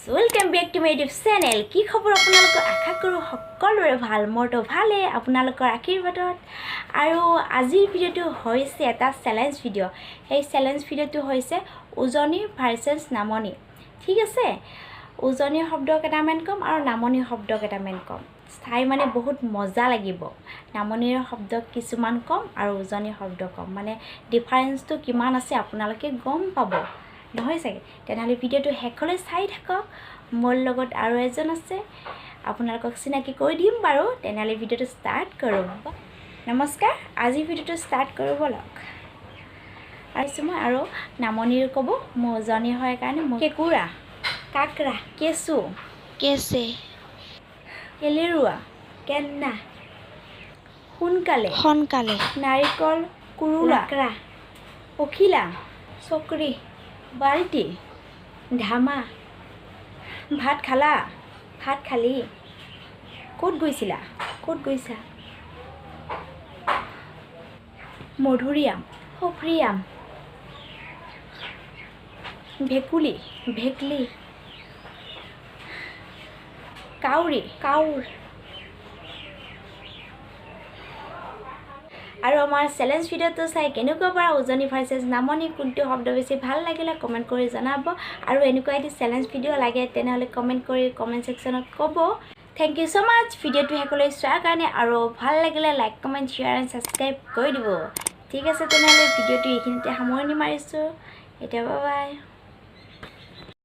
Welcome back to my YouTube channel. কি খবৰ আপোনালোকৰ আশা কৰো সকলোৰে ভাল মোৰটো ভালে আপোনালোকৰ আশীৰ্বাদত আৰু আজিৰ ভিডিওটো হৈছে এটা চ্যালেঞ্জ ভিডিও এই চ্যালেঞ্জ ভিডিওটো হৈছে উজনি ভাৰ্চেছ নামনি ঠিক আছে উজনি শব্দ কেইটামান কম আৰু নামনি শব্দ কেইটামান কম চাই মানে বহুত মজা লাগিব নামনিৰ শব্দ কিছুমান কম আৰু উজনি শব্দ কম মানে ডিফাৰেন্সটো কিমান আছে আপোনালোকে গম পাব নহয় চাগে তেনেহলে ভিডিওটো হেকলৈ চাই থাকক মোৰ লগত আৰু এজন আছে আপোনালোকক চিনাকি কৰি দিম বাৰু তেনেহলে ভিডিওটো ষ্টাৰ্ট কৰো নমস্কাৰ আজি ভিডিওটো ষ্টাৰ্ট কৰো বলক আৰু নামনিৰ কব মজনি হয় কাৰণে কেকুৰা কাকৰা কেসু কেছে কেলেৰুৱা কেন্না সোনকালে নাৰিকল কুৰুলা পখিলা চকৰি বাল্টি ধামা ভাত খালা ভাত খালি ক'ত গৈছা মধুৰিআম সফ্ৰিয়াম ভেকলি কাউৰ আৰু আমাৰ চ্যালেঞ্জ ভিডিওটো চাই কেনেকুৱা পৰা উজনি ভাৰ্চেছ নামনি কোনটো শব্দ বেছি ভাল লাগিলে কমেন্ট কৰি জনাব আৰু এনেকুৱা এটি চ্যালেঞ্জ ভিডিও লাগে তেনেহলে কমেন্ট কৰি কমেন্ট সেকশনত ক'ব থ্যাংক ইউ সো মাচ ভিডিওটো হেকলৈ চোৱাৰ কাৰণে আৰু ভাল লাগিলে like comment share and subscribe কৰি দিব ঠিক আছে তেনেহলে ভিডিওটো এইখিনিতে সামৰণি মাৰিছো এতিয়া বাই বাই